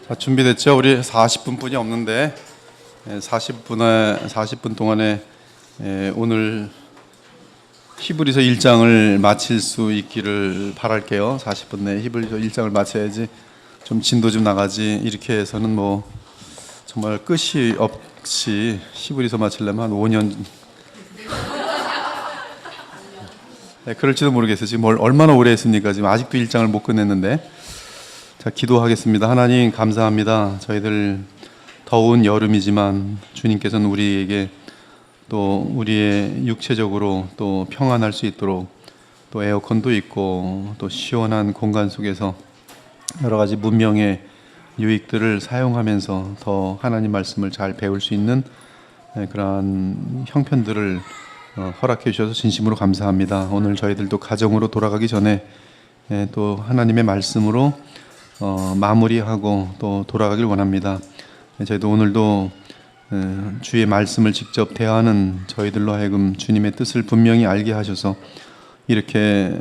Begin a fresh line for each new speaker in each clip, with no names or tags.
자, 준비됐죠? 우리 40분뿐이 없는데 40분 동안에 오늘 히브리서 1장을 마칠 수 있기를 바랄게요. 40분 내에 히브리서 1장을 마쳐야지 좀 진도 좀 나가지. 이렇게 해서는 뭐 정말 끝이 없이 히브리서 마치려면 한 5년 그럴지도 모르겠어요. 지금 얼마나 오래 했습니까? 지금 아직도 1장을 못 끝냈는데. 자, 기도하겠습니다. 하나님 감사합니다. 저희들 더운 여름이지만 주님께서는 우리에게 또 우리의 육체적으로 또 평안할 수 있도록 또 에어컨도 있고 또 시원한 공간 속에서 여러 가지 문명의 유익들을 사용하면서 더 하나님 말씀을 잘 배울 수 있는 그러한 형편들을 허락해 주셔서 진심으로 감사합니다. 오늘 저희들도 가정으로 돌아가기 전에 또 하나님의 말씀으로 마무리하고 또 돌아가길 원합니다. 저희도 오늘도 주의 말씀을 직접 대하는 저희들로 하여금 주님의 뜻을 분명히 알게 하셔서 이렇게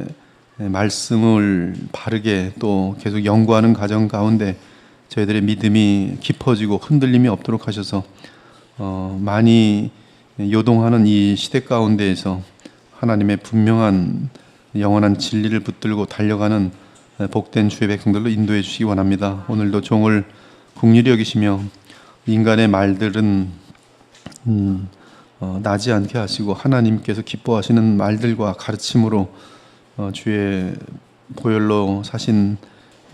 말씀을 바르게 또 계속 연구하는 과정 가운데 저희들의 믿음이 깊어지고 흔들림이 없도록 하셔서 많이 요동하는 이 시대 가운데에서 하나님의 분명한 영원한 진리를 붙들고 달려가는 복된 주의 백성들로 인도해 주시기 원합니다. 오늘도 종을 긍휼히 여기시며 인간의 말들은 나지 않게 하시고 하나님께서 기뻐하시는 말들과 가르침으로 주의 보혈로 사신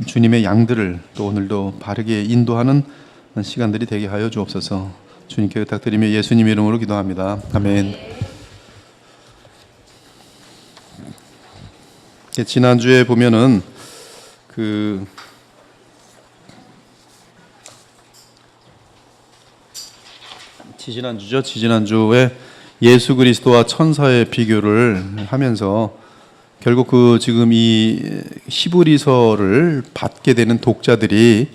주님의 양들을 또 오늘도 바르게 인도하는 시간들이 되게 하여 주옵소서. 주님께 부탁드리며 예수님 이름으로 기도합니다. 아멘. 지난주에 보면은 지지난주에 예수 그리스도와 천사의 비교를 하면서 결국 지금 이 히브리서를 받게 되는 독자들이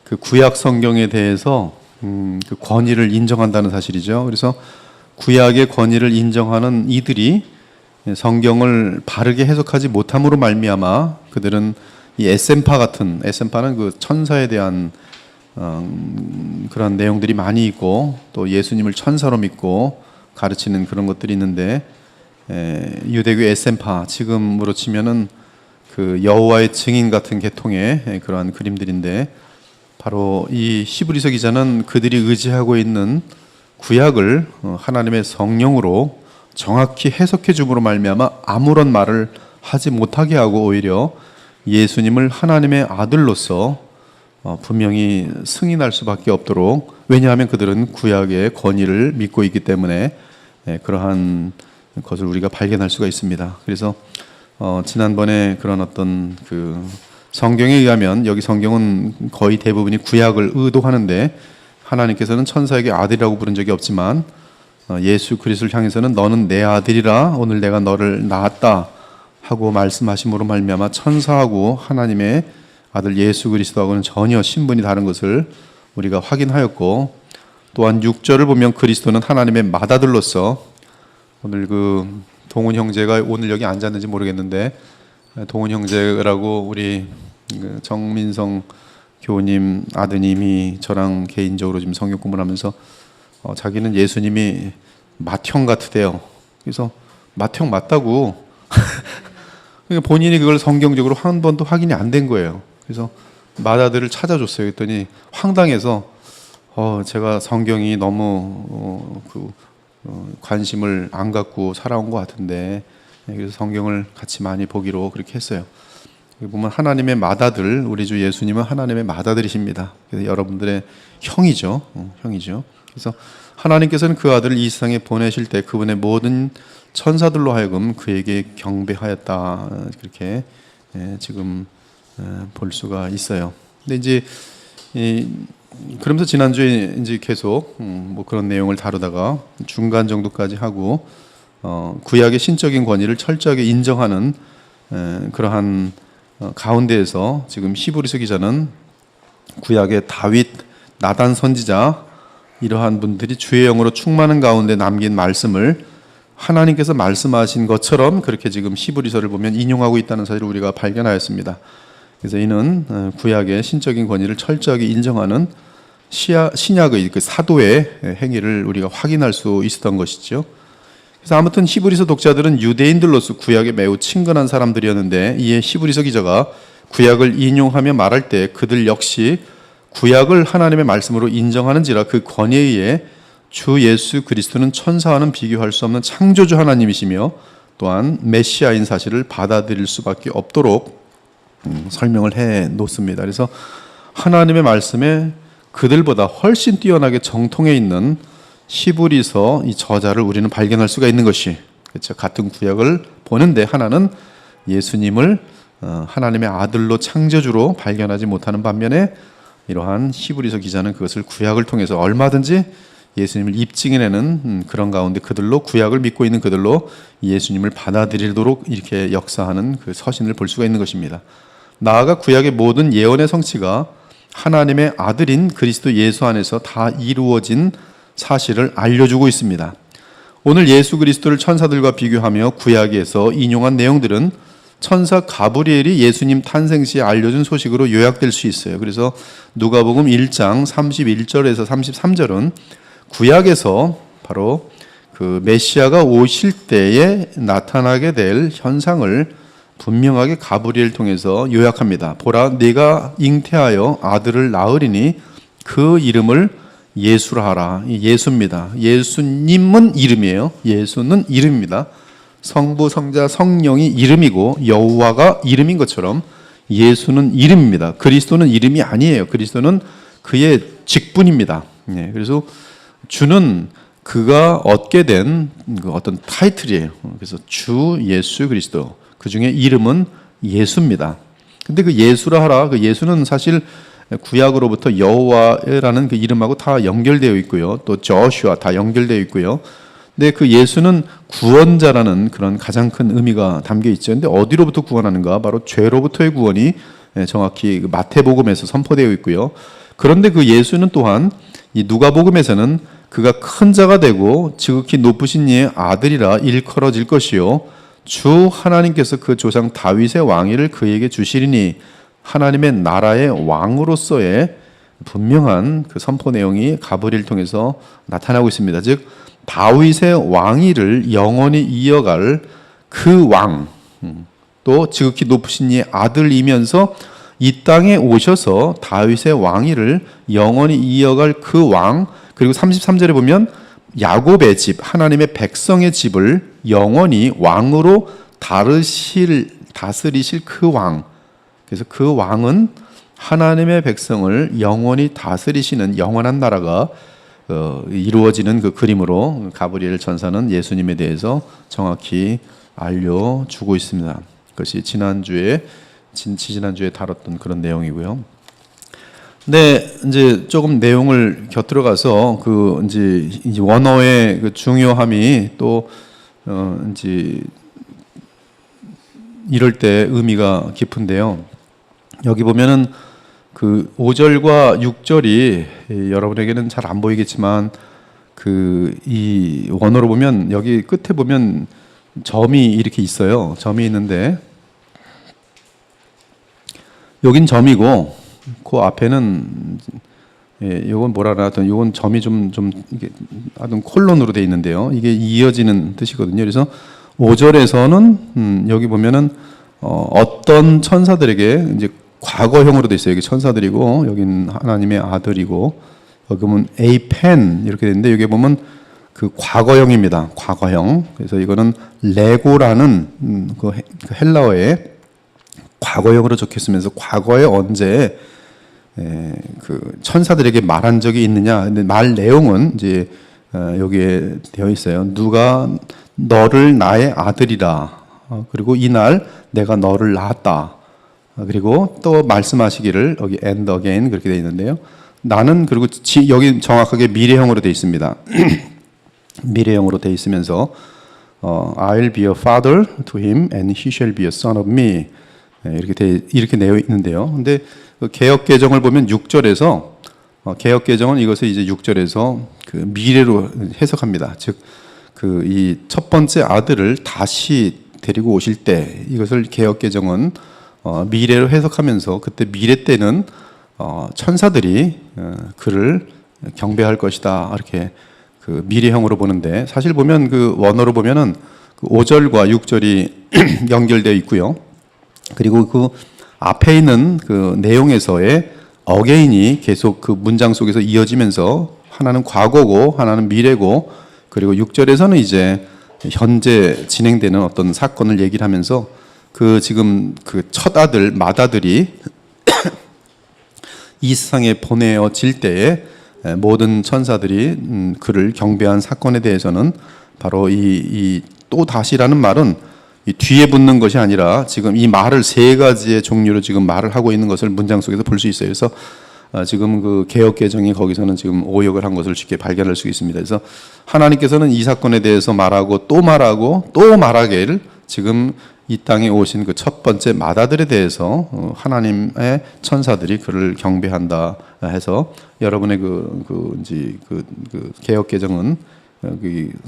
그 구약 성경에 대해서 그 권위를 인정한다는 사실이죠. 그래서 구약의 권위를 인정하는 이들이 성경을 바르게 해석하지 못함으로 말미암아 그들은 이 에센파는 그 천사에 대한 그런 내용들이 많이 있고 또 예수님을 천사로 믿고 가르치는 그런 것들이 있는데 유대교 에센파 지금으로 치면은 그 여호와의 증인 같은 계통의 그러한 그림들인데 바로 이 히브리서 기자는 그들이 의지하고 있는 구약을 하나님의 성령으로 정확히 해석해 줌으로 말미암아 아무런 말을 하지 못하게 하고 오히려 예수님을 하나님의 아들로서 분명히 승인할 수밖에 없도록, 왜냐하면 그들은 구약의 권위를 믿고 있기 때문에 그러한 것을 우리가 발견할 수가 있습니다. 그래서 지난번에 그런 어떤 그 성경에 의하면 여기 성경은 거의 대부분이 구약을 의도하는데 하나님께서는 천사에게 아들이라고 부른 적이 없지만 예수 그리스도를 향해서는 너는 내 아들이라 오늘 내가 너를 낳았다 하고 말씀하심으로 말미암아 천사하고 하나님의 아들 예수 그리스도하고는 전혀 신분이 다른 것을 우리가 확인하였고, 또한 6절을 보면 그리스도는 하나님의 맏아들로서, 오늘 그 동훈 형제가 오늘 여기 앉았는지 모르겠는데 동훈 형제라고 우리 정민성 교우님 아드님이 저랑 개인적으로 지금 성경 공부를 하면서 자기는 예수님이 맏형 같으대요. 그래서 맏형 맞다고 그러니까 본인이 그걸 성경적으로 한 번도 확인이 안 된 거예요. 그래서 맏아들을 찾아줬어요. 그랬더니 황당해서 제가 성경이 너무 관심을 안 갖고 살아온 것 같은데, 그래서 성경을 같이 많이 보기로 그렇게 했어요. 여기 보면 하나님의 맏아들, 우리 주 예수님은 하나님의 맏아들이십니다. 그래서 여러분들의 형이죠. 형이죠. 그래서 하나님께서는 그 아들을 이 세상에 보내실 때 그분의 모든 천사들로 하여금 그에게 경배하였다, 그렇게 지금 볼 수가 있어요. 근데 이제 그러면서 지난주에 이제 계속 뭐 그런 내용을 다루다가 중간 정도까지 하고 구약의 신적인 권위를 철저하게 인정하는 그러한 가운데에서 지금 히브리서 기자는 구약의 다윗, 나단 선지자 이러한 분들이 주의 영으로 충만한 가운데 남긴 말씀을 하나님께서 말씀하신 것처럼 그렇게 지금 히브리서를 보면 인용하고 있다는 사실을 우리가 발견하였습니다. 그래서 이는 구약의 신적인 권위를 철저하게 인정하는 신약의 그 사도의 행위를 우리가 확인할 수 있었던 것이죠. 그래서 아무튼 히브리서 독자들은 유대인들로서 구약에 매우 친근한 사람들이었는데, 이에 히브리서 기자가 구약을 인용하며 말할 때 그들 역시 구약을 하나님의 말씀으로 인정하는지라 그 권위에 의해 주 예수 그리스도는 천사와는 비교할 수 없는 창조주 하나님이시며 또한 메시아인 사실을 받아들일 수밖에 없도록 설명을 해 놓습니다. 그래서 하나님의 말씀에 그들보다 훨씬 뛰어나게 정통해 있는 히브리서 이 저자를 우리는 발견할 수가 있는 것이, 그렇죠. 같은 구약을 보는데 하나는 예수님을 하나님의 아들로 창조주로 발견하지 못하는 반면에 이러한 히브리서 기자는 그것을 구약을 통해서 얼마든지 예수님을 입증해내는 그런 가운데 그들로, 구약을 믿고 있는 그들로 예수님을 받아들이도록 이렇게 역사하는 그 서신을 볼 수가 있는 것입니다. 나아가 구약의 모든 예언의 성취가 하나님의 아들인 그리스도 예수 안에서 다 이루어진 사실을 알려주고 있습니다. 오늘 예수 그리스도를 천사들과 비교하며 구약에서 인용한 내용들은 천사 가브리엘이 예수님 탄생 시에 알려준 소식으로 요약될 수 있어요. 그래서 누가복음 1장 31절에서 33절은 구약에서 바로 그 메시아가 오실 때에 나타나게 될 현상을 분명하게 가브리엘 통해서 요약합니다. 보라, 네가 잉태하여 아들을 낳으리니 그 이름을 예수라 하라. 예수입니다. 예수님은 이름이에요. 예수는 이름입니다. 성부, 성자, 성령이 이름이고 여호와가 이름인 것처럼 예수는 이름입니다. 그리스도는 이름이 아니에요. 그리스도는 그의 직분입니다. 그래서 주는 그가 얻게 된 어떤 타이틀이에요. 그래서 주 예수 그리스도, 그 중에 이름은 예수입니다. 근데 그 예수라 하라, 그 예수는 사실 구약으로부터 여호와라는 그 이름하고 다 연결되어 있고요. 또 저슈아 다 연결되어 있고요. 근데 그 예수는 구원자라는 그런 가장 큰 의미가 담겨 있죠. 근데 어디로부터 구원하는가? 바로 죄로부터의 구원이 정확히 마태복음에서 선포되어 있고요. 그런데 그 예수는 또한 이 누가복음에서는 그가 큰 자가 되고 지극히 높으신 이의 아들이라 일컬어질 것이요 주 하나님께서 그 조상 다윗의 왕위를 그에게 주시리니 하나님의 나라의 왕으로서의 분명한 그 선포 내용이 가브리엘 통해서 나타나고 있습니다. 즉 다윗의 왕위를 영원히 이어갈 그 왕, 또 지극히 높으신 이의 아들이면서 이 땅에 오셔서 다윗의 왕위를 영원히 이어갈 그 왕, 그리고 33절에 보면 야곱의 집, 하나님의 백성의 집을 영원히 왕으로 다스리실 그 왕. 그래서 그 왕은 하나님의 백성을 영원히 다스리시는 영원한 나라가 이루어지는 그 그림으로 가브리엘 천사는 예수님에 대해서 정확히 알려주고 있습니다. 그것이 지난주에 다뤘던 그런 내용이고요. 근데 이제 조금 내용을 곁들여 가서 그 이제 원어의 그 중요함이 또 이제 이럴 때 의미가 깊은데요. 여기 보면은 그 5절과 6절이 여러분에게는 잘 안 보이겠지만 그 이 원어로 보면 여기 끝에 보면 점이 이렇게 있어요. 점이 있는데 여긴 점이고 그 앞에는 요건 뭐라 하든 요건 점이 좀 이게 하여튼 콜론으로 돼 있는데요. 이게 이어지는 뜻이거든요. 그래서 5절에서는 여기 보면은 어떤 천사들에게 이제 과거형으로 돼 있어요. 여기 천사들이고 여긴 하나님의 아들이고 여기 보면 에이펜 이렇게 되는데 여기 보면 그 과거형입니다. 과거형. 그래서 이거는 레고라는 그 헬라어에 과거형으로 적혀 있으면서 과거에 언제 그 천사들에게 말한 적이 있느냐. 근데 말 내용은 이제 여기에 되어 있어요. 누가 너를 나의 아들이라. 그리고 이날 내가 너를 낳았다. 그리고 또 말씀하시기를 여기 and again 그렇게 되어 있는데요. 나는 그리고 여기 정확하게 미래형으로 되어 있습니다. 미래형으로 되어 있으면서 I'll be a father to him and he shall be a son of me 이렇게 되어 있는데요. 근데 개역 개정을 보면 6절에서 개역 개정은 이것을 이제 6절에서 그 미래로 해석합니다. 즉 그 이 첫 번째 아들을 다시 데리고 오실 때 이것을 개역 개정은 미래로 해석하면서 그때 미래 때는 천사들이 그를 경배할 것이다 이렇게 그 미래형으로 보는데, 사실 보면 그 원어로 보면은 그 5절과 6절이 연결되어 있고요. 그리고 그 앞에 있는 그 내용에서의 어게인이 계속 그 문장 속에서 이어지면서 하나는 과거고 하나는 미래고, 그리고 6절에서는 이제 현재 진행되는 어떤 사건을 얘기를 하면서 그 지금 그 첫 아들 맏아들이 이 세상에 보내어질 때에 모든 천사들이 그를 경배한 사건에 대해서는 바로 이 또 다시라는 말은 이 뒤에 붙는 것이 아니라 지금 이 말을 세 가지의 종류로 지금 말을 하고 있는 것을 문장 속에서 볼 수 있어요. 그래서 지금 그 개역 개정이 거기서는 지금 오역을 한 것을 쉽게 발견할 수 있습니다. 그래서 하나님께서는 이 사건에 대해서 말하고 또 말하고 또 말하기를 지금 이 땅에 오신 그 첫 번째 맏아들에 대해서 하나님의 천사들이 그를 경배한다 해서 여러분의 그 개역 개정은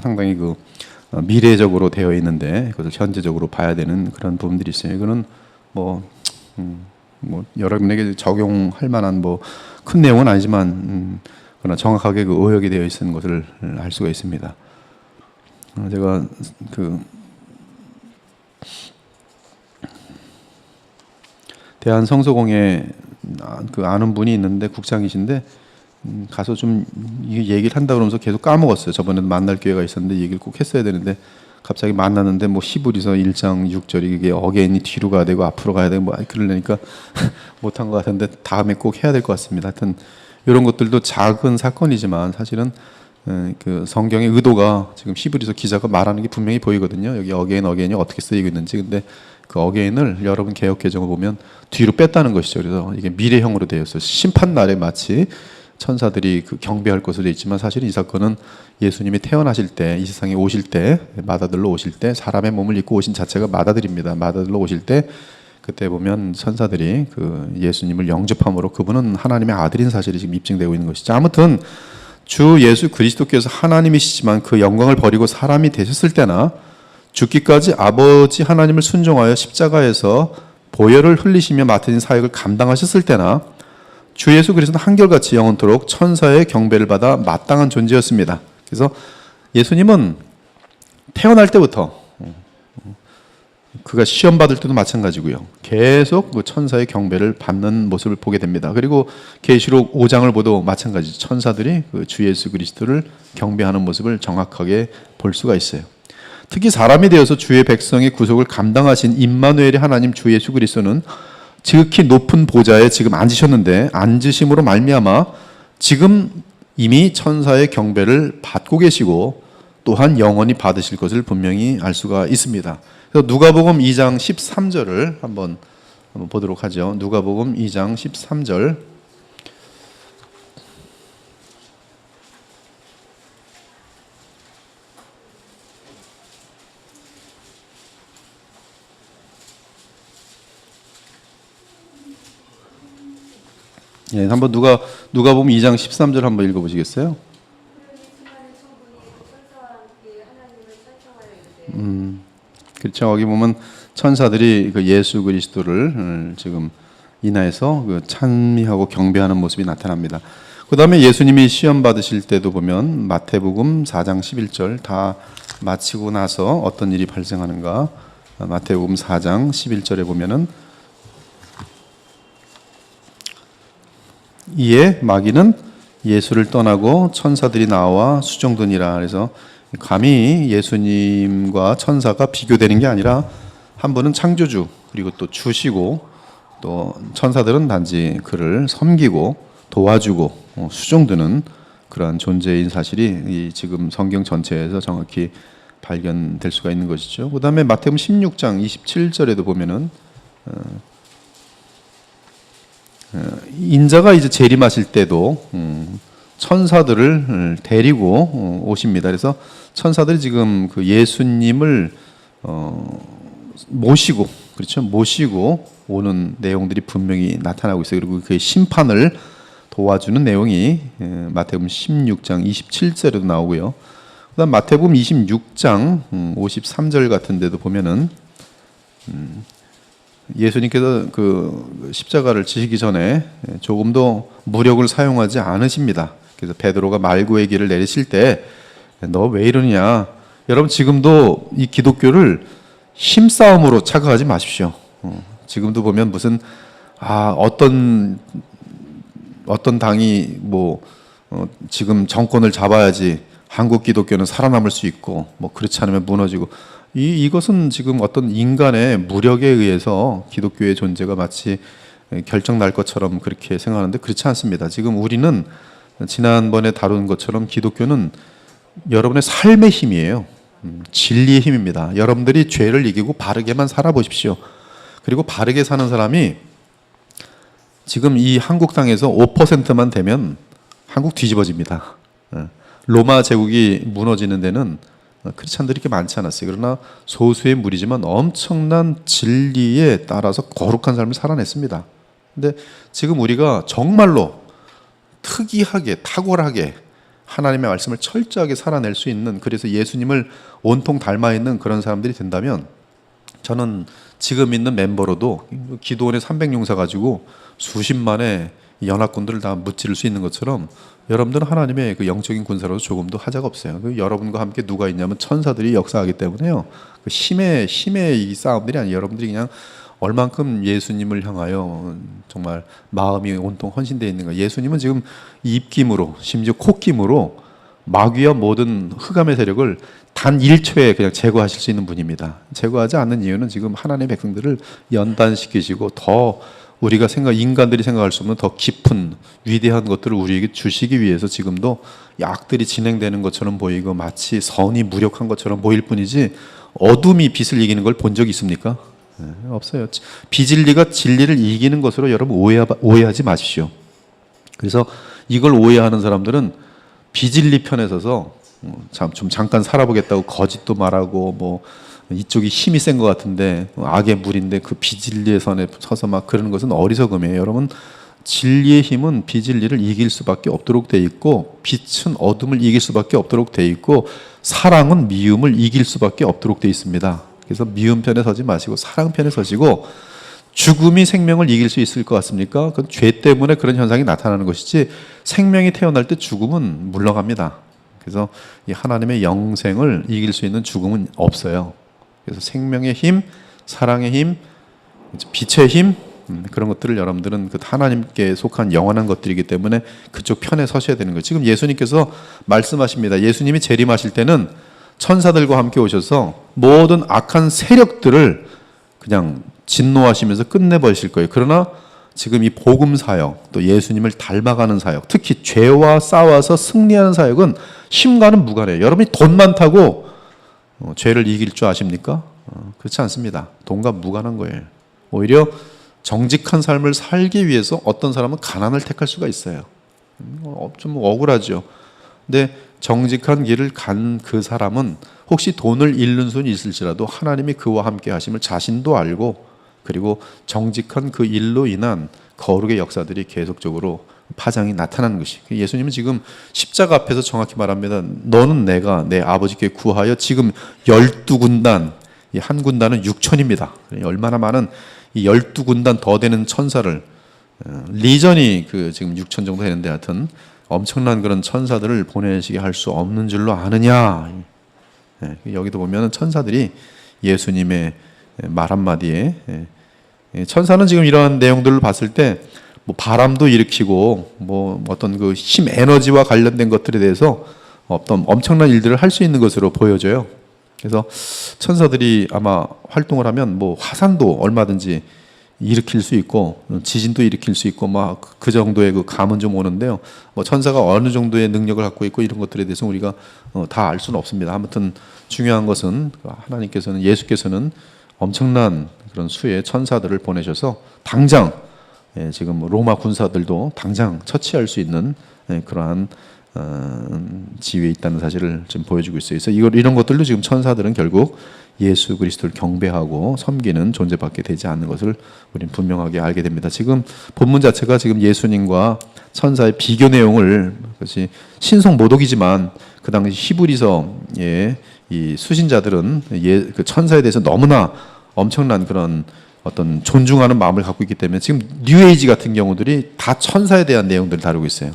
상당히 그 미래적으로 되어 있는데 그것을 현재적으로 봐야 되는 그런 부분들이 있어요. 이거는 뭐 여러분에게 적용할 만한 뭐 큰 내용은 아니지만 그러나 정확하게 그 의역이 되어 있는 것을 알 수가 있습니다. 제가 그 대한 성서공회 그 아는 분이 있는데 국장이신데 가서 좀 얘기를 한다 그러면서 계속 까먹었어요. 저번에도 만날 기회가 있었는데 얘기를 꼭 했어야 되는데 갑자기 만났는데 뭐 히브리서 1장 6절이 이게 어게인이 뒤로 가야 되고 앞으로 가야 되고 뭐 그러려니까 못한 것 같은데 다음에 꼭 해야 될 것 같습니다. 하여튼 이런 것들도 작은 사건이지만 사실은 그 성경의 의도가 지금 히브리서 기자가 말하는 게 분명히 보이거든요. 여기 어게인이 어떻게 쓰이고 있는지. 근데 그 어게인을 여러분 개역 개정을 보면 뒤로 뺐다는 것이죠. 그래서 이게 미래형으로 되어 있어요. 심판 날에 마치 천사들이 그 경배할 것으로 되어 있지만 사실은 이 사건은 예수님이 태어나실 때, 이 세상에 오실 때, 맏아들로 오실 때 사람의 몸을 입고 오신 자체가 맏아들입니다. 맏아들로 오실 때 그때 보면 천사들이 그 예수님을 영접함으로 그분은 하나님의 아들인 사실이 지금 입증되고 있는 것이죠. 아무튼 주 예수 그리스도께서 하나님이시지만 그 영광을 버리고 사람이 되셨을 때나 죽기까지 아버지 하나님을 순종하여 십자가에서 보혈을 흘리시며 맡으신 사역을 감당하셨을 때나 주 예수 그리스도는 한결같이 영원토록 천사의 경배를 받아 마땅한 존재였습니다. 그래서 예수님은 태어날 때부터 그가 시험 받을 때도 마찬가지고요. 계속 그 천사의 경배를 받는 모습을 보게 됩니다. 그리고 계시록 5장을 보도 마찬가지 천사들이 그 주 예수 그리스도를 경배하는 모습을 정확하게 볼 수가 있어요. 특히 사람이 되어서 주의 백성의 구속을 감당하신 임마누엘의 하나님 주 예수 그리스도는 지극히 높은 보좌에 지금 앉으셨는데 앉으심으로 말미암아 지금 이미 천사의 경배를 받고 계시고 또한 영원히 받으실 것을 분명히 알 수가 있습니다. 그래서 누가복음 2장 13절을 한번 보도록 하죠. 누가복음 2장 13절. 예, 한번 누가복음 2장 13절 한번 읽어보시겠어요? 그렇죠. 여기 보면 천사들이 그 예수 그리스도를 지금 인하여서 그 찬미하고 경배하는 모습이 나타납니다. 그 다음에 예수님이 시험 받으실 때도 보면 마태복음 4장 11절 다 마치고 나서 어떤 일이 발생하는가? 마태복음 4장 11절에 보면은 이에 마귀는 예수를 떠나고 천사들이 나와 수종드니라. 그래서 감히 예수님과 천사가 비교되는 게 아니라 한 분은 창조주 그리고 또 주시고 또 천사들은 단지 그를 섬기고 도와주고 수종드는 그러한 존재인 사실이 이 지금 성경 전체에서 정확히 발견될 수가 있는 것이죠. 그 다음에 마태복음 16장 27절에도 보면은 인자가 이제 재림하실 때도 천사들을 데리고 오십니다. 그래서 천사들이 지금 그 예수님을 모시고 그렇죠, 모시고 오는 내용들이 분명히 나타나고 있어요. 그리고 그의 심판을 도와주는 내용이 마태복음 16장 27절에도 나오고요. 그다음 마태복음 26장 53절 같은 데도 보면은 예수님께서 그 십자가를 지시기 전에 조금도 무력을 사용하지 않으십니다. 그래서 베드로가 말구의 길을 내리실 때 너 왜 이러냐? 여러분 지금도 이 기독교를 힘싸움으로 착각하지 마십시오. 지금도 보면 무슨 어떤 당이 지금 정권을 잡아야지 한국 기독교는 살아남을 수 있고 그렇지 않으면 무너지고 이것은 지금 어떤 인간의 무력에 의해서 기독교의 존재가 마치 결정 날 것처럼 그렇게 생각하는데 그렇지 않습니다. 지금 우리는 지난번에 다룬 것처럼 기독교는 여러분의 삶의 힘이에요. 진리의 힘입니다. 여러분들이 죄를 이기고 바르게만 살아보십시오. 그리고 바르게 사는 사람이 지금 이 한국 땅에서 5%만 되면 한국 뒤집어집니다. 로마 제국이 무너지는 데는 크리스찬들이 이렇게 많지 않았어요. 그러나 소수의 무리지만 엄청난 진리에 따라서 거룩한 삶을 살아냈습니다. 근데 지금 우리가 정말로 특이하게 탁월하게 하나님의 말씀을 철저하게 살아낼 수 있는, 그래서 예수님을 온통 닮아 있는 그런 사람들이 된다면, 저는 지금 있는 멤버로도 기도원에 300용사 가지고 수십만의 연합군들을 다 무찌를 수 있는 것처럼 여러분들은 하나님의 그 영적인 군사로서 조금도 하자가 없어요. 여러분과 함께 누가 있냐면 천사들이 역사하기 때문에요. 그 힘의 이 싸움들이 아니에요. 여러분들이 그냥 얼만큼 예수님을 향하여 정말 마음이 온통 헌신되어 있는가. 예수님은 지금 입김으로, 심지어 콧김으로 마귀와 모든 흑암의 세력을 단 1초에 그냥 제거하실 수 있는 분입니다. 제거하지 않는 이유는 지금 하나님의 백성들을 연단시키시고 더 우리가 인간들이 생각할 수 없는 더 깊은 위대한 것들을 우리에게 주시기 위해서 지금도 약들이 진행되는 것처럼 보이고 마치 선이 무력한 것처럼 보일 뿐이지, 어둠이 빛을 이기는 걸 본 적이 있습니까? 네, 없어요. 비진리가 진리를 이기는 것으로 여러분 오해하지 마십시오. 그래서 이걸 오해하는 사람들은 비진리 편에 서서 좀 잠깐 살아보겠다고 거짓도 말하고 이쪽이 힘이 센 것 같은데 악의 물인데 그 비진리의 선에 서서 막 그러는 것은 어리석음이에요. 여러분, 진리의 힘은 비진리를 이길 수밖에 없도록 돼 있고, 빛은 어둠을 이길 수밖에 없도록 돼 있고, 사랑은 미움을 이길 수밖에 없도록 돼 있습니다. 그래서 미움 편에 서지 마시고 사랑 편에 서시고, 죽음이 생명을 이길 수 있을 것 같습니까? 그건 죄 때문에 그런 현상이 나타나는 것이지, 생명이 태어날 때 죽음은 물러갑니다. 그래서 이 하나님의 영생을 이길 수 있는 죽음은 없어요. 그래서 생명의 힘, 사랑의 힘, 빛의 힘, 그런 것들을 여러분들은 그 하나님께 속한 영원한 것들이기 때문에 그쪽 편에 서셔야 되는 거예요. 지금 예수님께서 말씀하십니다. 예수님이 재림하실 때는 천사들과 함께 오셔서 모든 악한 세력들을 그냥 진노하시면서 끝내버리실 거예요. 그러나 지금 이 복음 사역, 또 예수님을 닮아가는 사역, 특히 죄와 싸워서 승리하는 사역은 힘과는 무관해요. 여러분이 돈 많다고 죄를 이길 줄 아십니까? 그렇지 않습니다. 돈과 무관한 거예요. 오히려 정직한 삶을 살기 위해서 어떤 사람은 가난을 택할 수가 있어요. 좀 억울하죠. 근데 정직한 길을 간 그 사람은 혹시 돈을 잃는 수는 있을지라도 하나님이 그와 함께 하심을 자신도 알고, 그리고 정직한 그 일로 인한 거룩의 역사들이 계속적으로 파장이 나타나는 것이. 예수님은 지금 십자가 앞에서 정확히 말합니다. 너는 내가 내 아버지께 구하여 지금 12군단, 이 한 군단은 6천입니다. 얼마나 많은 이 12군단 더 되는 천사를, 리전이 지금 6천 정도 되는데 하여튼 엄청난 그런 천사들을 보내시게 할 수 없는 줄로 아느냐. 여기도 보면 천사들이 예수님의 말 한마디에, 천사는 지금 이러한 내용들을 봤을 때 바람도 일으키고 어떤 그 힘 에너지와 관련된 것들에 대해서 어떤 엄청난 일들을 할 수 있는 것으로 보여져요. 그래서 천사들이 아마 활동을 하면 화산도 얼마든지 일으킬 수 있고 지진도 일으킬 수 있고 막 그 정도의 그 감은 좀 오는데요. 천사가 어느 정도의 능력을 갖고 있고 이런 것들에 대해서 우리가 다 알 수는 없습니다. 아무튼 중요한 것은 하나님께서는, 예수께서는 엄청난 그런 수의 천사들을 보내셔서 당장 지금 로마 군사들도 당장 처치할 수 있는 그러한 지위에 있다는 사실을 지금 보여주고 있어요. 그래서 이런 것들도 지금 천사들은 결국 예수 그리스도를 경배하고 섬기는 존재밖에 되지 않는 것을 우리는 분명하게 알게 됩니다. 지금 본문 자체가 지금 예수님과 천사의 비교 내용을, 그것이 신성 모독이지만 그 당시 히브리서의 이 수신자들은 그 천사에 대해서 너무나 엄청난 그런 어떤 존중하는 마음을 갖고 있기 때문에 지금 뉴에이지 같은 경우들이 다 천사에 대한 내용들을 다루고 있어요.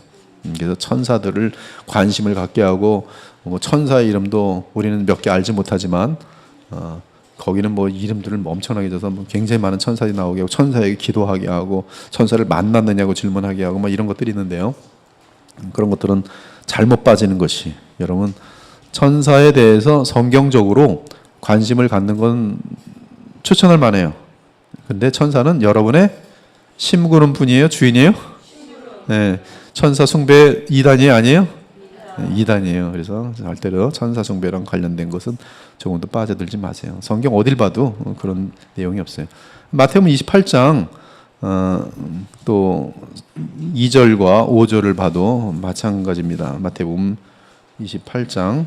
그래서 천사들을 관심을 갖게 하고 뭐 천사의 이름도 우리는 몇 개 알지 못하지만 거기는 뭐 이름들을 엄청나게 줘서 뭐 굉장히 많은 천사들이 나오게 하고 천사에게 기도하게 하고 천사를 만났느냐고 질문하게 하고 뭐 이런 것들이 있는데요. 그런 것들은 잘못 빠지는 것이, 여러분, 천사에 대해서 성경적으로 관심을 갖는 건 추천할 만해요. 근데 천사는 여러분의 심부름 분이에요? 주인이에요? 네. 천사 숭배 2단이 아니에요? 2단이에요. 그래서 절대로 천사 숭배랑 관련된 것은 조금도 빠져들지 마세요. 성경 어딜 봐도 그런 내용이 없어요. 마태복음 28장 또 2절과 5절을 봐도 마찬가지입니다. 마태복음 28장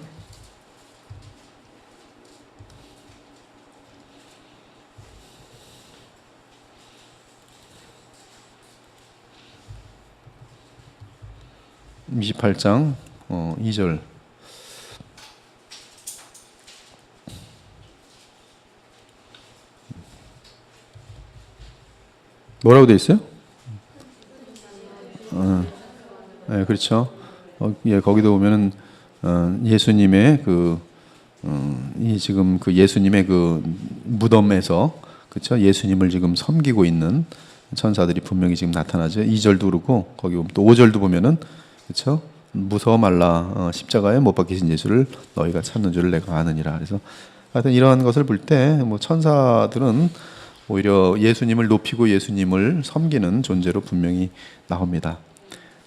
28장 2절. 뭐라고 되어 있어요? 네, 그렇죠. 예, 거기도 보면은 예수님의 이 지금 그 예수님의 그 무덤에서, 그렇죠? 예수님을 지금 섬기고 있는 천사들이 분명히 지금 나타나죠. 2절도 그렇고 거기 보면 또 5절도 보면은, 그렇죠? 무서워 말라, 십자가에 못 박히신 예수를 너희가 찾는 줄을 내가 아느니라. 그래서 하여튼 이러한 것을 볼 때 뭐 천사들은 오히려 예수님을 높이고 예수님을 섬기는 존재로 분명히 나옵니다.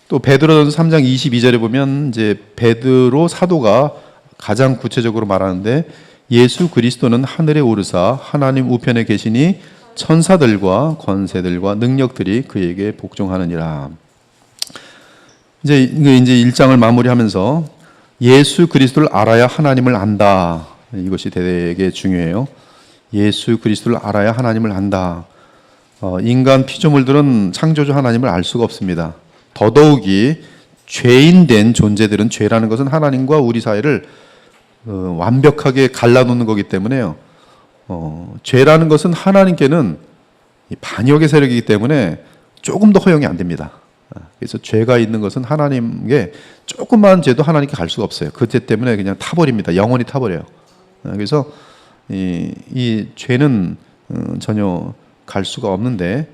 또 베드로전서 3장 22절에 보면 이제 베드로 사도가 가장 구체적으로 말하는데, 예수 그리스도는 하늘에 오르사 하나님 우편에 계시니 천사들과 권세들과 능력들이 그에게 복종하느니라. 이제 1장을 마무리하면서 예수 그리스도를 알아야 하나님을 안다. 이것이 되게 중요해요. 예수 그리스도를 알아야 하나님을 안다. 인간 피조물들은 창조주 하나님을 알 수가 없습니다. 더더욱이 죄인된 존재들은, 죄라는 것은 하나님과 우리 사이를 완벽하게 갈라놓는 거기 때문에요. 죄라는 것은 하나님께는 반역의 세력이기 때문에 조금 더 허용이 안 됩니다. 그래서 죄가 있는 것은 하나님께, 조금만 죄도 하나님께 갈 수가 없어요. 그 죄 때문에 그냥 타버립니다. 영원히 타버려요. 그래서 이 죄는 전혀 갈 수가 없는데,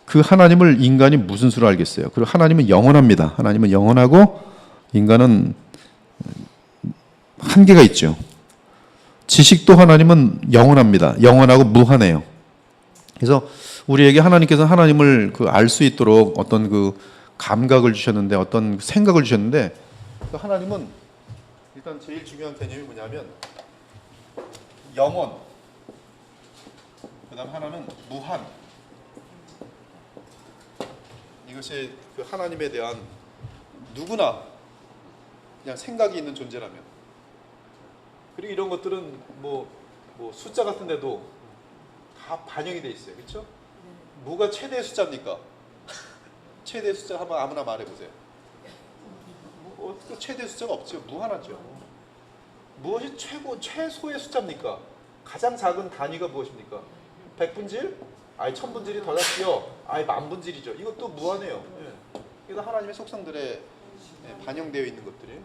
그 하나님을 인간이 무슨 수로 알겠어요? 그리고 하나님은 영원합니다. 하나님은 영원하고 인간은 한계가 있죠. 지식도 하나님은 영원합니다. 영원하고 무한해요. 그래서 우리에게 하나님께서 하나님을 알 수 있도록 어떤 그 감각을 주셨는데, 어떤 생각을 주셨는데, 그 하나님은 일단 제일 중요한 개념이 뭐냐면 영원, 그다음 하나는 무한. 이것이 그 하나님에 대한 누구나 그냥 생각이 있는 존재라면, 그리고 이런 것들은 뭐 숫자 같은 데도 다 반영이 돼 있어요. 그렇죠? 뭐가 최대의 숫자입니까? 최대의 숫자 한번 아무나 말해보세요. 최대의 숫자가 없죠. 무한하죠. 무엇이 최소의 숫자입니까? 가장 작은 단위가 무엇입니까? 백분질? 아예 천분질이 더 작지요. 아예 만분질이죠. 이것도 무한해요. 그래서 하나님의 속성들에 반영되어 있는 것들이,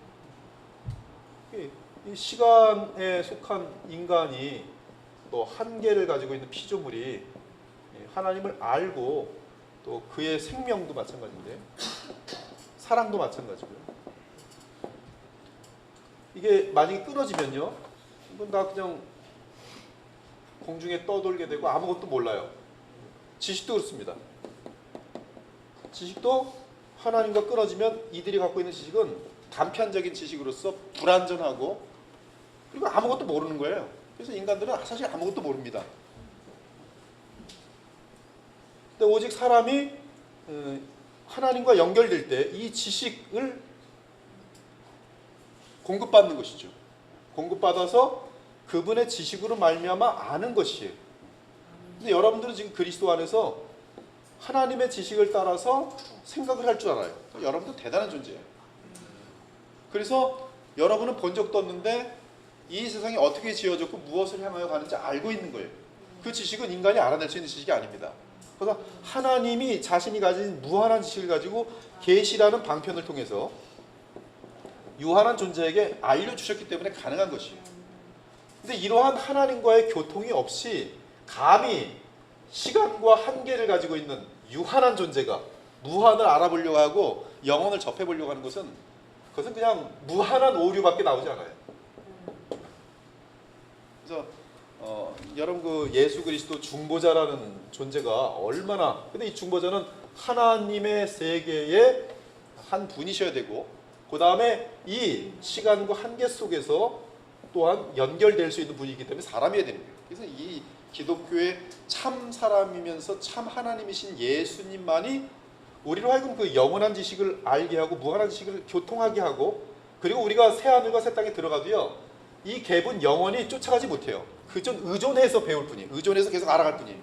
이 시간에 속한 인간이 또 한계를 가지고 있는 피조물이 하나님을 알고, 또 그의 생명도 마찬가지인데 사랑도 마찬가지고요. 이게 만약에 끊어지면요, 이건 다 그냥 공중에 떠돌게 되고 아무것도 몰라요. 지식도 그렇습니다. 지식도 하나님과 끊어지면 이들이 갖고 있는 지식은 단편적인 지식으로서 불완전하고, 그리고 아무것도 모르는 거예요. 그래서 인간들은 사실 아무것도 모릅니다. 근데 오직 사람이 하나님과 연결될 때 이 지식을 공급받는 것이죠. 공급받아서 그분의 지식으로 말미암아 아는 것이에요. 근데 여러분들은 지금 그리스도 안에서 하나님의 지식을 따라서 생각을 할 줄 알아요. 여러분도 대단한 존재예요. 그래서 여러분은 본 적도 없는데 이 세상이 어떻게 지어졌고 무엇을 향하여 가는지 알고 있는 거예요. 그 지식은 인간이 알아낼 수 있는 지식이 아닙니다. 그래서 하나님이 자신이 가진 무한한 지식을 가지고 계시라는 방편을 통해서 유한한 존재에게 알려주셨기 때문에 가능한 것이에요. 근데 이러한 하나님과의 교통이 없이 감히 시간과 한계를 가지고 있는 유한한 존재가 무한을 알아보려고 하고 영혼을 접해보려고 하는 것은 그것은 그냥 무한한 오류밖에 나오지 않아요. 그래서 여러분 그 예수 그리스도 중보자라는 존재가 얼마나, 근데 이 중보자는 하나님의 세계의 한 분이셔야 되고 그 다음에 이 시간과 한계 속에서 또한 연결될 수 있는 분이기 때문에 사람이어야 되는 거예요. 그래서 이 기독교의 참 사람이면서 참 하나님이신 예수님만이 우리로 하여금 그 영원한 지식을 알게 하고 무한한 지식을 교통하게 하고, 그리고 우리가 새 하늘과 새 땅에 들어가도요 이 갭은 영원히 쫓아가지 못해요. 그전 의존해서 배울 뿐이에요. 의존해서 계속 알아갈 뿐이에요.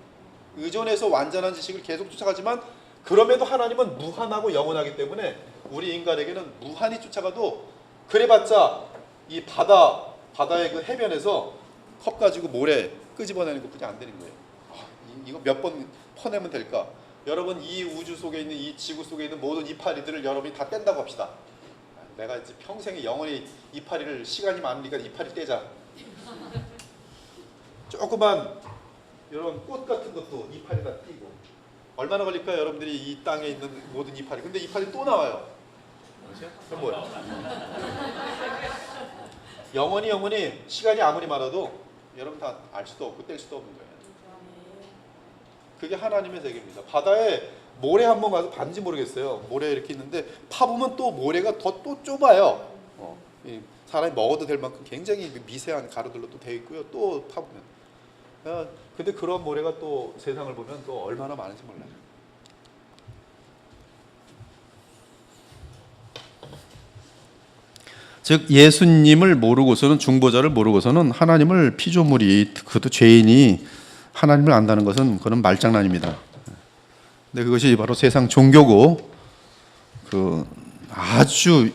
의존해서 완전한 지식을 계속 쫓아가지만 그럼에도 하나님은 무한하고 영원하기 때문에 우리 인간에게는 무한히 쫓아가도 그래봤자 이 바다의 그 해변에서 컵 가지고 모래 끄집어내는 것뿐이 안 되는 거예요. 이거 몇 번 퍼내면 될까? 여러분 이 우주 속에 있는 이 지구 속에 있는 모든 이파리들을 여러분이 다 뗀다고 합시다. 내가 이제 평생에 영원히 이파리를, 시간이 많으니까 이파리 떼자. 조그만 이런 꽃 같은 것도 이파리가 띄고 얼마나 걸릴까요? 여러분들이 이 땅에 있는 모든 이파리. 근데 이파리 또 나와요. 그럼 뭐야? 영원히 시간이 아무리 많아도 여러분 다 알 수도 없고 뗄 수도 없는 거예요. 그게 하나님의 세계입니다. 바다에 모래 한번 가서 봤는지 모르겠어요. 모래 이렇게 있는데 파보면 또 모래가 또 좁아요. 사람이 먹어도 될 만큼 굉장히 미세한 가루들로 또 되어 있고요. 또 파보면. 근데 그런 모래가 또 세상을 보면 또 얼마나 많은지 몰라요. 즉 예수님을 모르고서는, 중보자를 모르고서는 하나님을, 피조물이, 그것도 죄인이 하나님을 안다는 것은 그건 말장난입니다. 근데 그것이 바로 세상 종교고, 그 아주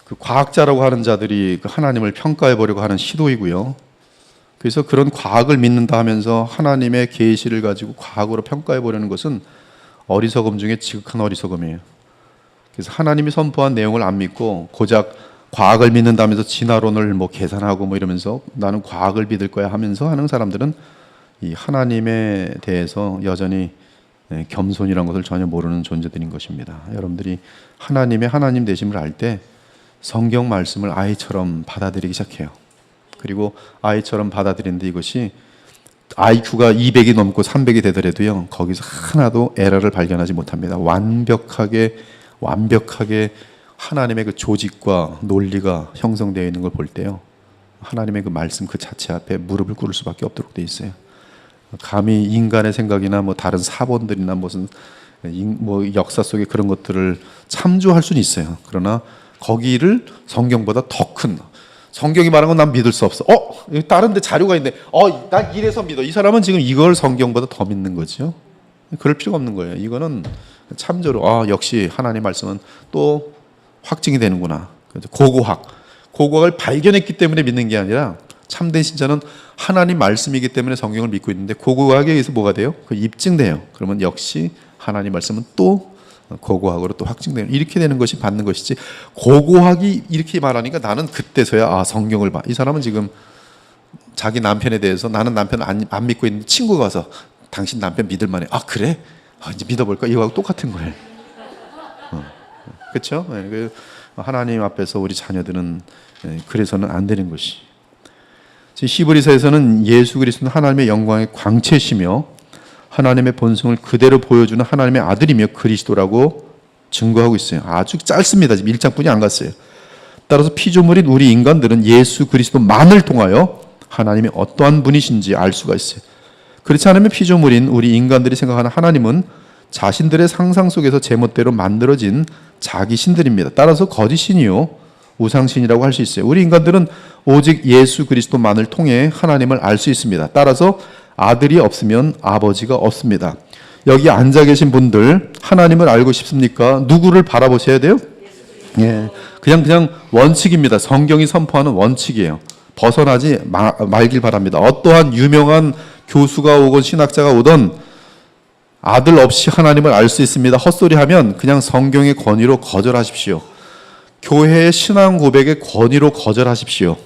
그 과학자라고 하는 자들이 그 하나님을 평가해 보려고 하는 시도이고요. 그래서 그런 과학을 믿는다 하면서 하나님의 계시를 가지고 과학으로 평가해 보려는 것은 어리석음 중에 지극한 어리석음이에요. 그래서 하나님이 선포한 내용을 안 믿고 고작 과학을 믿는다면서 진화론을 계산하고 이러면서 나는 과학을 믿을 거야 하면서 하는 사람들은 이 하나님에 대해서 여전히 겸손이라는 것을 전혀 모르는 존재들인 것입니다. 여러분들이 하나님의 하나님 되심을 알 때 성경 말씀을 아이처럼 받아들이기 시작해요. 그리고 아이처럼 받아들이는데 이것이 IQ가 200이 넘고 300이 되더라도요 거기서 하나도 에러를 발견하지 못합니다. 완벽하게 하나님의 그 조직과 논리가 형성되어 있는 걸 볼 때요 하나님의 그 말씀 그 자체 앞에 무릎을 꿇을 수밖에 없도록 돼 있어요. 감히 인간의 생각이나 다른 사본들이나 무슨 역사 속에 그런 것들을 참조할 수는 있어요. 그러나 거기를 성경보다 더 큰, 성경이 말한 건 난 믿을 수 없어. 다른 데 자료가 있네. 난 이래서 믿어. 이 사람은 지금 이걸 성경보다 더 믿는 거죠. 그럴 필요가 없는 거예요. 이거는 참조로 역시 하나님 말씀은 또 확증이 되는구나. 고고학을 발견했기 때문에 믿는 게 아니라 참된 신자는 하나님 말씀이기 때문에 성경을 믿고 있는데 고고학에 의해서 뭐가 돼요? 그 입증돼요. 그러면 역시 하나님 말씀은 또 고고학으로 또 확증돼요. 이렇게 되는 것이 받는 것이지, 고고학이 이렇게 말하니까 나는 그때서야 성경을 봐. 이 사람은 지금 자기 남편에 대해서, 나는 남편을 안 믿고 있는데 친구가 와서 당신 남편 믿을 만해. 그래? 이제 믿어볼까? 이거하고 똑같은 거예요. 그렇죠? 하나님 앞에서 우리 자녀들은 그래서는 안 되는 것이. 히브리서에서는 예수 그리스도는 하나님의 영광의 광채시며 하나님의 본성을 그대로 보여주는 하나님의 아들이며 그리스도라고 증거하고 있어요. 아주 짧습니다. 지금 1장뿐이 안 갔어요. 따라서 피조물인 우리 인간들은 예수 그리스도만을 통하여 하나님이 어떠한 분이신지 알 수가 있어요. 그렇지 않으면 피조물인 우리 인간들이 생각하는 하나님은 자신들의 상상 속에서 제멋대로 만들어진 자기 신들입니다. 따라서 거짓신이요 우상신이라고 할 수 있어요. 우리 인간들은 오직 예수 그리스도만을 통해 하나님을 알 수 있습니다. 따라서 아들이 없으면 아버지가 없습니다. 여기 앉아 계신 분들 하나님을 알고 싶습니까? 누구를 바라보셔야 돼요? 그냥 원칙입니다. 성경이 선포하는 원칙이에요. 벗어나지 말길 바랍니다. 어떠한 유명한 교수가 오건 신학자가 오던 아들 없이 하나님을 알 수 있습니다. 헛소리하면 그냥 성경의 권위로 거절하십시오. 교회의 신앙 고백의 권위로 거절하십시오.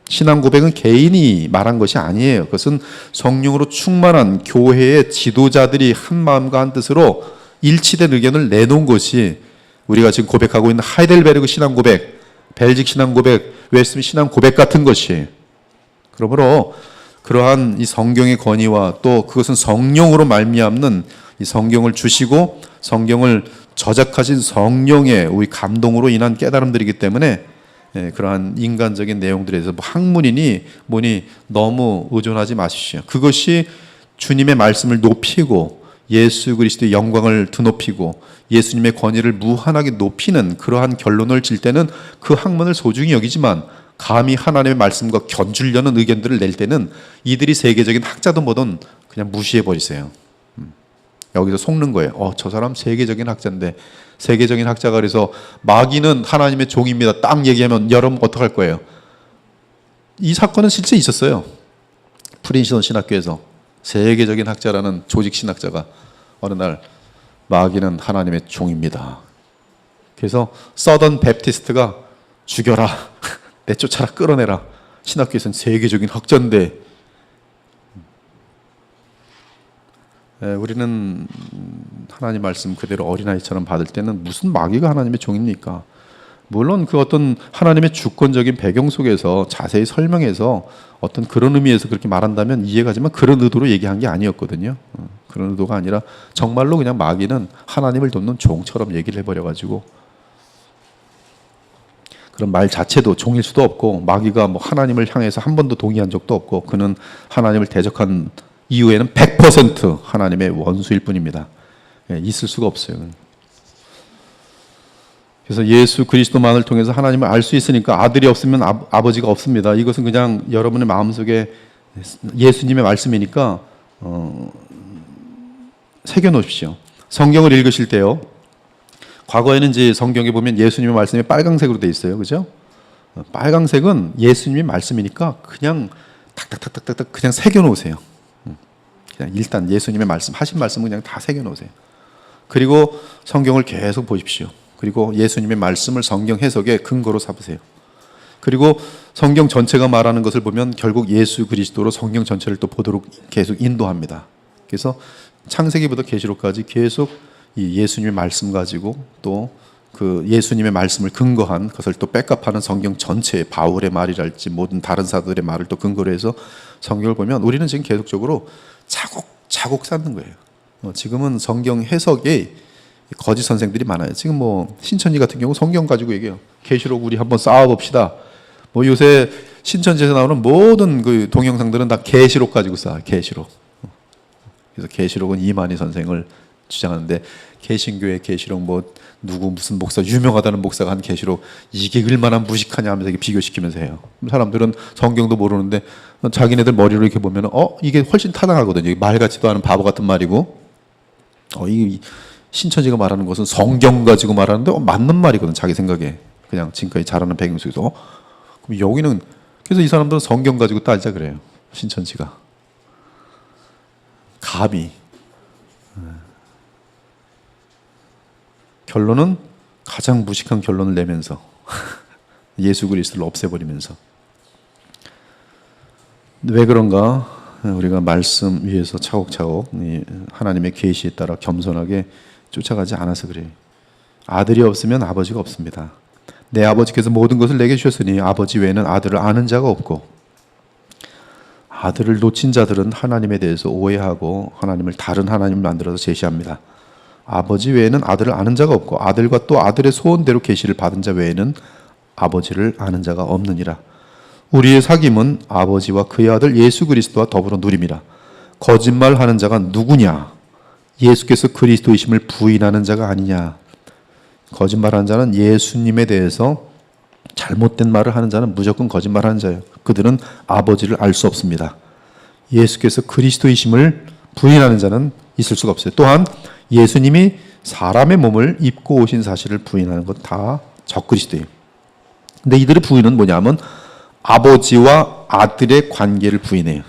신앙 고백은 개인이 말한 것이 아니에요. 그것은 성령으로 충만한 교회의 지도자들이 한 마음과 한 뜻으로 일치된 의견을 내놓은 것이 우리가 지금 고백하고 있는 하이델베르그 신앙 고백, 벨직 신앙 고백, 웨스민 신앙 고백 같은 것이에요. 그러므로 그러한 이 성경의 권위와 또 그것은 성령으로 말미암는 이 성경을 주시고 성경을 저작하신 성령의 우리 감동으로 인한 깨달음들이기 때문에 그러한 인간적인 내용들에서 학문이니 뭐니 너무 의존하지 마십시오. 그것이 주님의 말씀을 높이고 예수 그리스도의 영광을 드높이고 예수님의 권위를 무한하게 높이는 그러한 결론을 질 때는 그 학문을 소중히 여기지만 감히 하나님의 말씀과 견주려는 의견들을 낼 때는 이들이 세계적인 학자든 뭐든 그냥 무시해버리세요. 여기서 속는 거예요. 저 사람 세계적인 학자인데, 세계적인 학자가 그래서 마귀는 하나님의 종입니다 딱 얘기하면 여러분 어떡할 거예요? 이 사건은 실제 있었어요. 프린스턴 신학교에서 세계적인 학자라는 조직 신학자가 어느 날 마귀는 하나님의 종입니다. 그래서 서던 베프티스트가 죽여라, 내쫓아라, 끌어내라. 신학교에서는 세계적인 학자인데 우리는 하나님 말씀 그대로 어린아이처럼 받을 때는 무슨 마귀가 하나님의 종입니까? 물론 그 어떤 하나님의 주권적인 배경 속에서 자세히 설명해서 어떤 그런 의미에서 그렇게 말한다면 이해가지만 그런 의도로 얘기한 게 아니었거든요. 그런 의도가 아니라 정말로 그냥 마귀는 하나님을 돕는 종처럼 얘기를 해버려가지고 그런 말 자체도 종일 수도 없고 마귀가 뭐 하나님을 향해서 한 번도 동의한 적도 없고 그는 하나님을 대적한 이후에는 100% 하나님의 원수일 뿐입니다. 있을 수가 없어요. 그래서 예수 그리스도만을 통해서 하나님을 알 수 있으니까 아들이 없으면 아버지가 없습니다. 이것은 그냥 여러분의 마음속에 예수님의 말씀이니까 새겨놓으십시오. 성경을 읽으실 때요. 과거에는 이제 성경에 보면 예수님의 말씀이 빨강색으로 돼 있어요. 그죠? 빨강색은 예수님의 말씀이니까 그냥 탁탁탁탁탁 그냥 새겨놓으세요. 그냥 일단 예수님의 말씀, 하신 말씀은 그냥 다 새겨놓으세요. 그리고 성경을 계속 보십시오. 그리고 예수님의 말씀을 성경 해석의 근거로 삼으세요. 그리고 성경 전체가 말하는 것을 보면 결국 예수 그리스도로 성경 전체를 또 보도록 계속 인도합니다. 그래서 창세기부터 계시록까지 계속 이 예수님의 말씀 가지고 또 그 예수님의 말씀을 근거한 것을 또 백업하는 성경 전체의 바울의 말이랄지 모든 다른 사도들의 말을 또 근거로 해서 성경을 보면 우리는 지금 계속적으로 차곡차곡 쌓는 거예요. 지금은 성경 해석에 거짓 선생들이 많아요. 지금 뭐 신천지 같은 경우 성경 가지고 얘기해요. 계시록 우리 한번 쌓아봅시다. 뭐 요새 신천지에서 나오는 모든 그 동영상들은 다 계시록 가지고 쌓아요. 계시록. 그래서 계시록은 이만희 선생을 주장하는데 개신교의 계시록 뭐 누구 무슨 목사 유명하다는 목사가 한 계시록 이게 얼마나 무식하냐 하면서 비교시키면서 해요. 사람들은 성경도 모르는데 자기네들 머리로 이렇게 보면 이게 훨씬 타당하거든요. 말 같지도 않은 바보 같은 말이고 이 신천지가 말하는 것은 성경 가지고 말하는데 맞는 말이거든. 자기 생각에 그냥 지금까지 자라는 배경 속에서 그럼 여기는 그래서 이 사람들은 성경 가지고 따지자 그래요. 신천지가 감히 결론은 가장 무식한 결론을 내면서 예수 그리스도를 없애버리면서 왜 그런가? 우리가 말씀 위에서 차곡차곡 하나님의 계시에 따라 겸손하게 쫓아가지 않아서 그래요. 아들이 없으면 아버지가 없습니다. 내 아버지께서 모든 것을 내게 주셨으니 아버지 외에는 아들을 아는 자가 없고 아들을 놓친 자들은 하나님에 대해서 오해하고 하나님을 다른 하나님을 만들어서 제시합니다. 아버지 외에는 아들을 아는 자가 없고 아들과 또 아들의 소원대로 계시를 받은 자 외에는 아버지를 아는 자가 없느니라. 우리의 사귐은 아버지와 그의 아들 예수 그리스도와 더불어 누림이라. 거짓말하는 자가 누구냐? 예수께서 그리스도이심을 부인하는 자가 아니냐? 거짓말하는 자는 예수님에 대해서 잘못된 말을 하는 자는 무조건 거짓말하는 자예요. 그들은 아버지를 알 수 없습니다. 예수께서 그리스도이심을 부인하는 자는 있을 수가 없어요. 또한 예수님이 사람의 몸을 입고 오신 사실을 부인하는 것 다 적그리스도예요. 근데 이들의 부인은 뭐냐면 아버지와 아들의 관계를 부인해요.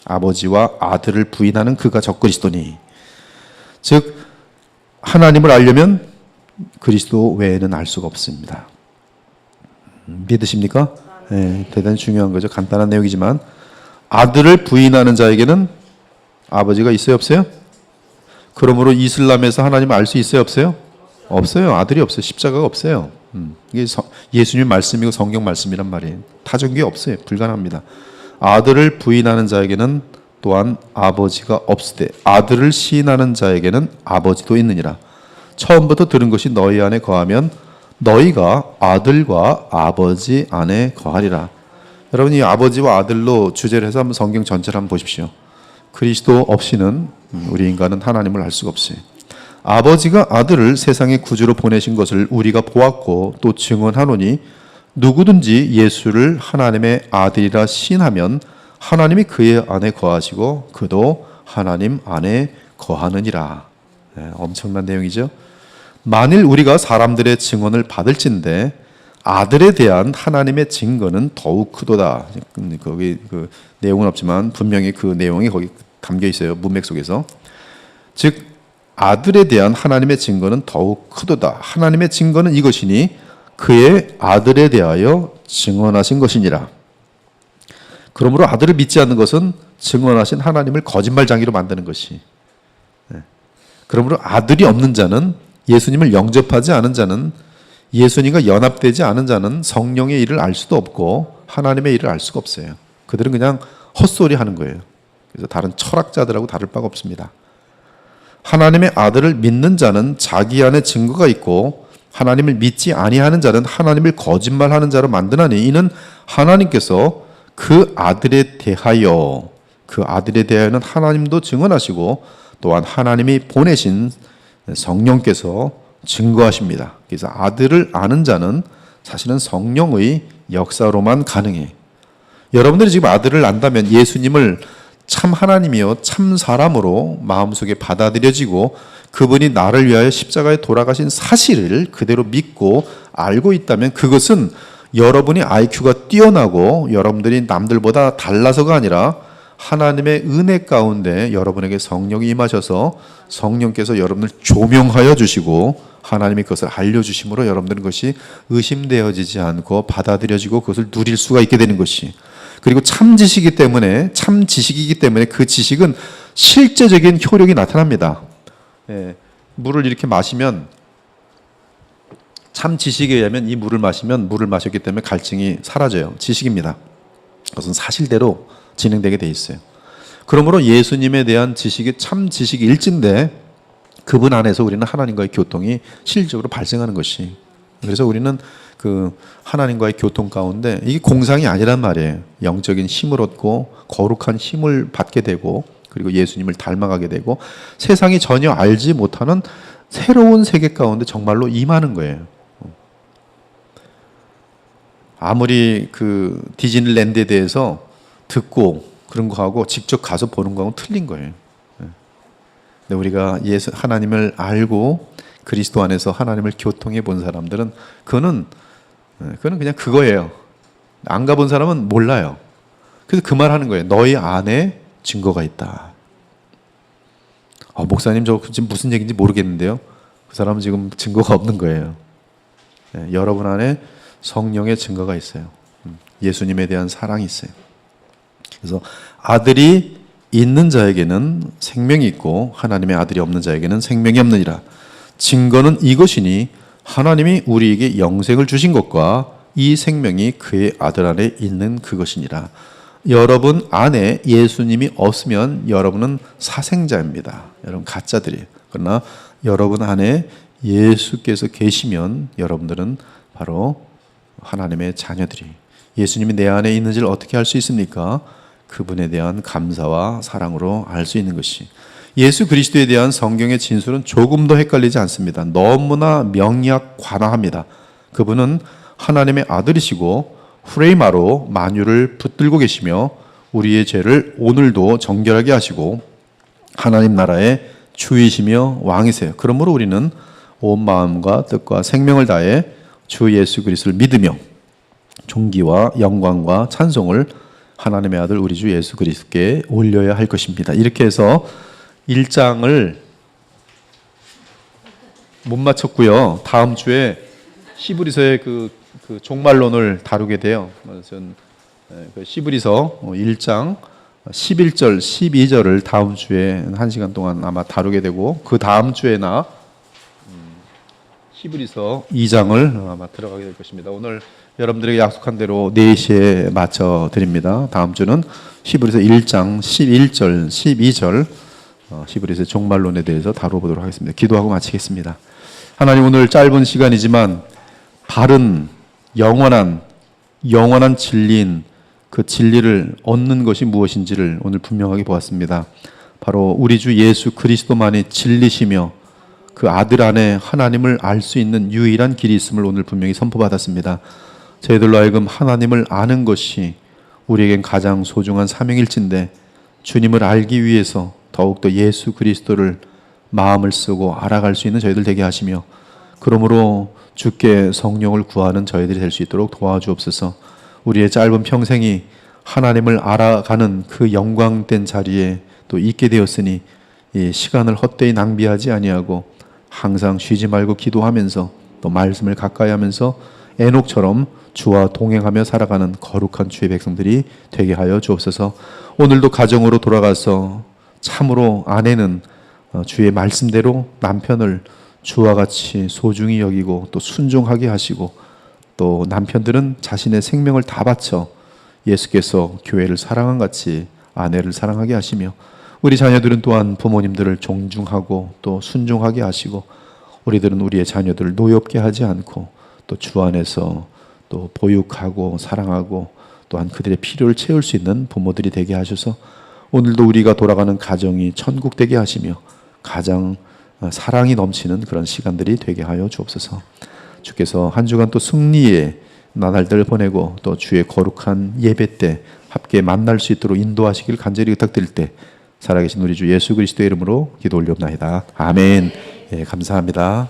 아버지와 아들을 부인하는 그가 적그리스도니. 즉 하나님을 알려면 그리스도 외에는 알 수가 없습니다. 믿으십니까? 네, 대단히 중요한 거죠. 간단한 내용이지만 아들을 부인하는 자에게는 아버지가 있어요, 없어요? 그러므로 이슬람에서 하나님을 알 수 있어요, 없어요? 없어요. 아들이 없어요. 십자가가 없어요. 이게 예수님 말씀이고 성경 말씀이란 말이에요. 타종교에 없어요. 불가능합니다. 아들을 부인하는 자에게는 또한 아버지가 없으되 아들을 시인하는 자에게는 아버지도 있느니라. 처음부터 들은 것이 너희 안에 거하면 너희가 아들과 아버지 안에 거하리라. 여러분, 이 아버지와 아들로 주제를 해서 한번 성경 전체를 한번 보십시오. 그리스도 없이는 우리 인간은 하나님을 알 수가 없어요. 아버지가 아들을 세상의 구주로 보내신 것을 우리가 보았고 또 증언하노니 누구든지 예수를 하나님의 아들이라 시인하면 하나님이 그의 안에 거하시고 그도 하나님 안에 거하느니라. 네, 엄청난 내용이죠. 만일 우리가 사람들의 증언을 받을진대 아들에 대한 하나님의 증거는 더욱 크도다. 거기 그 내용은 없지만 분명히 그 내용이 거기 담겨 있어요. 문맥 속에서. 즉 아들에 대한 하나님의 증거는 더욱 크도다. 하나님의 증거는 이것이니 그의 아들에 대하여 증언하신 것이니라. 그러므로 아들을 믿지 않는 것은 증언하신 하나님을 거짓말장이로 만드는 것이. 그러므로 아들이 없는 자는, 예수님을 영접하지 않은 자는, 예수님과 연합되지 않은 자는 성령의 일을 알 수도 없고 하나님의 일을 알 수가 없어요. 그들은 그냥 헛소리 하는 거예요. 그래서 다른 철학자들하고 다를 바가 없습니다. 하나님의 아들을 믿는 자는 자기 안에 증거가 있고 하나님을 믿지 아니하는 자는 하나님을 거짓말하는 자로 만드나니 이는 하나님께서 그 아들에 대하여는 하나님도 증언하시고 또한 하나님이 보내신 성령께서 증거하십니다. 그래서 아들을 아는 자는 사실은 성령의 역사로만 가능해. 여러분들이 지금 아들을 안다면 예수님을 참 하나님이요 참 사람으로 마음속에 받아들여지고 그분이 나를 위하여 십자가에 돌아가신 사실을 그대로 믿고 알고 있다면 그것은 여러분이 IQ가 뛰어나고 여러분들이 남들보다 달라서가 아니라 하나님의 은혜 가운데 여러분에게 성령이 임하셔서 성령께서 여러분을 조명하여 주시고 하나님이 그것을 알려주심으로 여러분들은 그것이 의심되어지지 않고 받아들여지고 그것을 누릴 수가 있게 되는 것이. 그리고 참 지식이기 때문에 그 지식은 실제적인 효력이 나타납니다. 예, 물을 이렇게 마시면 참 지식에 의하면 이 물을 마시면 물을 마셨기 때문에 갈증이 사라져요. 지식입니다. 그것은 사실대로 진행되게 돼 있어요. 그러므로 예수님에 대한 지식이 참 지식이 일진데 그분 안에서 우리는 하나님과의 교통이 실질적으로 발생하는 것이. 그래서 우리는 그 하나님과의 교통 가운데 이게 공상이 아니란 말이에요. 영적인 힘을 얻고 거룩한 힘을 받게 되고 그리고 예수님을 닮아가게 되고 세상이 전혀 알지 못하는 새로운 세계 가운데 정말로 임하는 거예요. 아무리 그 디즈니랜드에 대해서 듣고 그런 거하고 직접 가서 보는 거하고 틀린 거예요. 근데 우리가 하나님을 알고 그리스도 안에서 하나님을 교통해 본 사람들은 그거는 그냥 그거예요. 안 가본 사람은 몰라요. 그래서 그 말 하는 거예요. 너희 안에 증거가 있다. 목사님 저 지금 무슨 얘기인지 모르겠는데요. 그 사람은 지금 증거가 없는 거예요. 여러분 안에 성령의 증거가 있어요. 예수님에 대한 사랑이 있어요. 그래서 아들이 있는 자에게는 생명이 있고 하나님의 아들이 없는 자에게는 생명이 없느니라. 증거는 이것이니 하나님이 우리에게 영생을 주신 것과 이 생명이 그의 아들 안에 있는 그것이니라. 여러분 안에 예수님이 없으면 여러분은 사생자입니다. 여러분 가짜들이에요. 그러나 여러분 안에 예수께서 계시면 여러분들은 바로 하나님의 자녀들이. 예수님이 내 안에 있는지를 어떻게 알 수 있습니까? 그분에 대한 감사와 사랑으로 알 수 있는 것이. 예수 그리스도에 대한 성경의 진술은 조금도 헷갈리지 않습니다. 너무나 명약관화합니다. 그분은 하나님의 아들이시고 후레이마로 만유를 붙들고 계시며 우리의 죄를 오늘도 정결하게 하시고 하나님 나라의 주이시며 왕이세요. 그러므로 우리는 온 마음과 뜻과 생명을 다해 주 예수 그리스도를 믿으며 존귀와 영광과 찬송을 하나님의 아들 우리 주 예수 그리스도께 올려야 할 것입니다. 이렇게 해서 1장을 못 마쳤고요. 다음 주에 히브리서의 그 종말론을 다루게 돼요. 전 히브리서 1장 11절, 12절을 다음 주에 1시간 동안 아마 다루게 되고, 그 다음 주에나 히브리서 2장을 아마 들어가게 될 것입니다. 오늘 여러분들에게 약속한 대로 4시에 맞춰 드립니다. 다음 주는 히브리서 1장 11절, 12절 히브리서 종말론에 대해서 다뤄보도록 하겠습니다. 기도하고 마치겠습니다. 하나님, 오늘 짧은 시간이지만 바른 영원한 진리인 그 진리를 얻는 것이 무엇인지를 오늘 분명하게 보았습니다. 바로 우리 주 예수 그리스도만이 진리시며 그 아들 안에 하나님을 알 수 있는 유일한 길이 있음을 오늘 분명히 선포받았습니다. 저희들로 하여금 하나님을 아는 것이 우리에겐 가장 소중한 사명일진데, 주님을 알기 위해서 더욱더 예수 그리스도를 마음을 쓰고 알아갈 수 있는 저희들 되게 하시며, 그러므로 주께 성령을 구하는 저희들이 될 수 있도록 도와주옵소서. 우리의 짧은 평생이 하나님을 알아가는 그 영광된 자리에 또 있게 되었으니, 이 시간을 헛되이 낭비하지 아니하고 항상 쉬지 말고 기도하면서 또 말씀을 가까이 하면서 에녹처럼 주와 동행하며 살아가는 거룩한 주의 백성들이 되게 하여 주옵소서. 오늘도 가정으로 돌아가서 참으로 아내는 주의 말씀대로 남편을 주와 같이 소중히 여기고 또 순종하게 하시고, 또 남편들은 자신의 생명을 다 바쳐 예수께서 교회를 사랑한 같이 아내를 사랑하게 하시며, 우리 자녀들은 또한 부모님들을 존중하고 또 순종하게 하시고, 우리들은 우리의 자녀들을 노엽게 하지 않고 또 주 안에서 또 보육하고 사랑하고 또한 그들의 필요를 채울 수 있는 부모들이 되게 하셔서, 오늘도 우리가 돌아가는 가정이 천국 되게 하시며 가장 사랑이 넘치는 그런 시간들이 되게 하여 주옵소서. 주께서 한 주간 또 승리의 나날들을 보내고 또 주의 거룩한 예배 때 함께 만날 수 있도록 인도하시길 간절히 부탁드릴 때, 살아계신 우리 주 예수 그리스도의 이름으로 기도 올리옵나이다. 아멘. 예, 감사합니다.